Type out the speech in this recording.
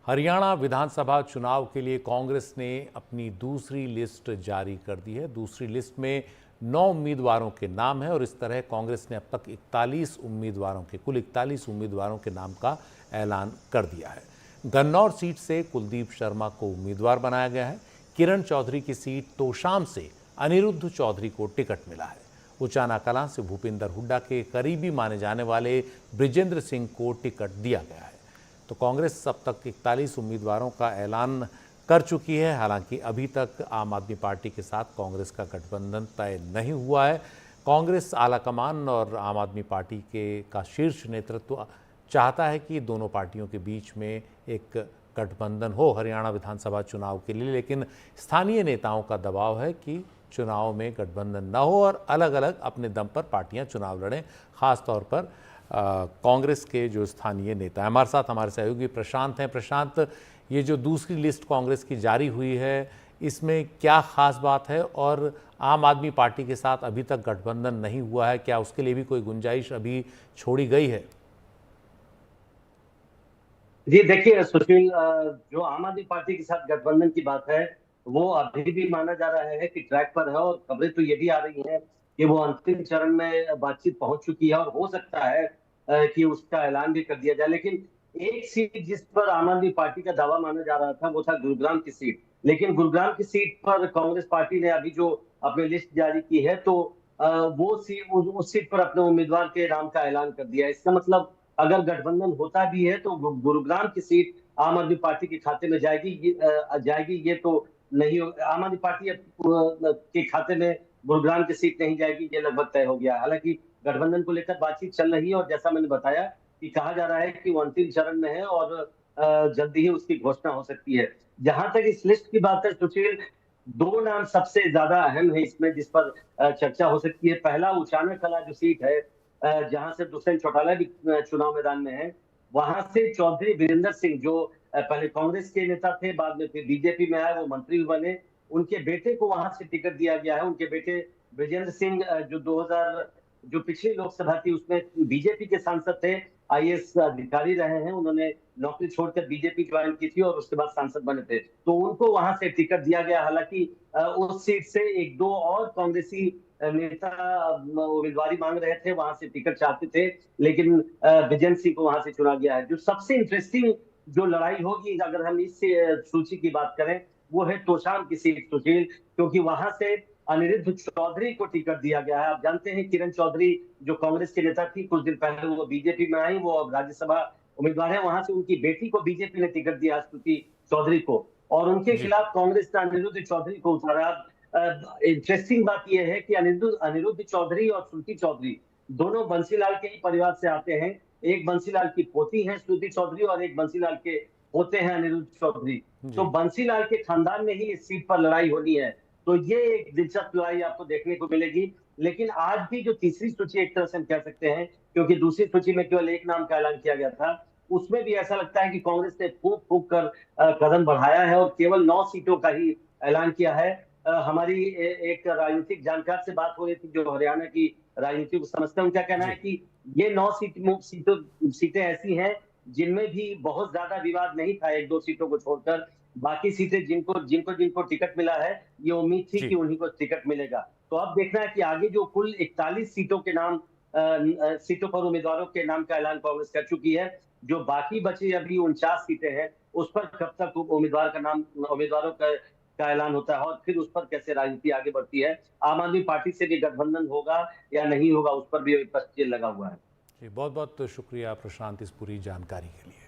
हरियाणा विधानसभा चुनाव के लिए कांग्रेस ने अपनी दूसरी लिस्ट जारी कर दी है। दूसरी लिस्ट में 9 उम्मीदवारों के नाम है और इस तरह कांग्रेस ने अब तक 41 उम्मीदवारों के नाम का ऐलान कर दिया है। गन्नौर सीट से कुलदीप शर्मा को उम्मीदवार बनाया गया है। किरण चौधरी की सीट तोशाम से अनिरुद्ध चौधरी को टिकट मिला है। उचाना कलां से भूपिंदर हुड्डा के करीबी माने जाने वाले बृजेंद्र सिंह को टिकट दिया गया है। तो कांग्रेस अब तक 41 उम्मीदवारों का ऐलान कर चुकी है। हालांकि अभी तक आम आदमी पार्टी के साथ कांग्रेस का गठबंधन तय नहीं हुआ है। कांग्रेस आलाकमान और आम आदमी पार्टी का शीर्ष नेतृत्व चाहता है कि दोनों पार्टियों के बीच में एक गठबंधन हो हरियाणा विधानसभा चुनाव के लिए, लेकिन स्थानीय नेताओं का दबाव है कि चुनाव में गठबंधन न हो और अलग अलग अपने दम पर पार्टियां चुनाव लड़ें। खास तौर पर कांग्रेस के जो स्थानीय नेता हैं। हमारे साथ हमारे सहयोगी प्रशांत हैं। प्रशांत, ये जो दूसरी लिस्ट कांग्रेस की जारी हुई है, इसमें क्या खास बात है और आम आदमी पार्टी के साथ अभी तक गठबंधन नहीं हुआ है, क्या उसके लिए भी कोई गुंजाइश अभी छोड़ी गई है? जी देखिए सुशील, जो आम आदमी पार्टी के साथ गठबंधन की बात है वो अभी भी माना जा रहा है कि ट्रैक पर है, और खबरें तो ये भी आ रही हैं कि वो अंतिम चरण में बातचीत पहुंच चुकी है और हो सकता है कि उसका ऐलान भी कर दिया जाए। लेकिन एक सीट जिस पर आम आदमी पार्टी का दावा माना जा रहा था वो था गुरुग्राम की सीट। लेकिन गुरुग्राम की सीट पर कांग्रेस पार्टी ने अभी जो अपनी लिस्ट जारी की है, तो वो सीट उस सीट पर अपने उम्मीदवार के नाम का ऐलान कर दिया है। इसका मतलब अगर गठबंधन होता भी है तो गुरुग्राम की सीट आम आदमी पार्टी के खाते में जाएगी ये तो नहीं आम आदमी पार्टी के खाते में गुरुग्राम की सीट नहीं जाएगी, ये लगभग तय हो गया। हालांकि गठबंधन को लेकर बातचीत चल रही है और जैसा मैंने बताया कि कहा जा रहा है कि वो अंतिम चरण में है और जल्दी ही उसकी घोषणा हो सकती है। जहां तक इस लिस्ट की बात है सुशील, दो नाम सबसे ज्यादा अहम है इसमें जिस पर चर्चा हो सकती है। पहला, उचाना कला जो सीट है जहां से दुष्यंत चौटाला भी चुनाव मैदान में है, वहां से चौधरी वीरेंद्र सिंह जो पहले कांग्रेस के नेता थे, बाद में फिर बीजेपी में आए, वो मंत्री बने, उनके बेटे को वहां से टिकट दिया गया है। उनके बेटे ब्रजेंद्र सिंह जो 2000 जो पिछली लोकसभा थी उसमें बीजेपी के सांसद थे, आईएएस अधिकारी रहे हैं। उन्होंने नौकरी छोड़कर बीजेपी ज्वाइन की थी और उसके बाद सांसद बने थे, तो उनको वहां से टिकट दिया गया। हालांकि उस सीट से एक दो और कांग्रेसी नेता उम्मीदवारी मांग रहे थे, वहां से टिकट चाहते थे, लेकिन विजेंद्र सिंह को वहां से चुना गया है। जो सबसे इंटरेस्टिंग जो लड़ाई होगी अगर हम इस सूची की बात करें, वो है तोशाम की सीट सुशील, क्योंकि वहां से अनिरुद्ध चौधरी को टिकट दिया गया है। आप जानते हैं किरण चौधरी जो कांग्रेस के नेता थी, कुछ दिन पहले वो बीजेपी में आई, वो अब राज्यसभा उम्मीदवार है। वहां से उनकी बेटी को बीजेपी ने टिकट दिया, स्तुति चौधरी को, और उनके जी। खिलाफ कांग्रेस ने अनिरुद्ध चौधरी को उतारा। इंटरेस्टिंग बात यह है कि अनिरुद्ध चौधरी और श्रुति चौधरी दोनों बंसीलाल के ही परिवार से आते हैं। एक बंसीलाल की पोती है श्रुति चौधरी और एक बंसीलाल के पोते हैं अनिरुद्ध चौधरी। तो जी। बंसीलाल के खानदान में ही इस सीट पर लड़ाई होनी है, तो ये एक दिलचस्प लड़ाई आपको देखने को मिलेगी। लेकिन आज भी जो तीसरी सूची एक तरह से हम कह सकते हैं, क्योंकि दूसरी सूची में केवल एक नाम का ऐलान किया गया था, उसमें भी ऐसा लगता है कि कांग्रेस ने फूंक फूंक कर कदम बढ़ाया है और केवल 9 सीटों का ही ऐलान किया है। हमारी एक राजनीतिक जानकार से बात हो रही थी जो हरियाणा की राजनीति को समझते हैं। उनका कहना है जी। कि ये 9 सीटें ऐसी हैं जिनमें भी बहुत ज्यादा विवाद नहीं था, एक दो सीटों को छोड़कर। बाकी सीटें जिनको जिनको जिनको टिकट मिला है, ये उम्मीद थी कि जी। उन्हीं को टिकट मिलेगा। तो अब देखना है कि आगे जो कुल 41 सीटों के नाम सीटों पर उम्मीदवारों के नाम का ऐलान कांग्रेस कर चुकी है, जो बाकी बची अभी 49 सीटें हैं, उस पर कब तक उम्मीदवारों का ऐलान होता है और फिर उस पर कैसे राजनीति आगे बढ़ती है। आम आदमी पार्टी से भी गठबंधन होगा या नहीं होगा, उस पर भी प्रश्न चिन्ह लगा हुआ है। जी, बहुत बहुत शुक्रिया प्रशांत इस पूरी जानकारी के लिए।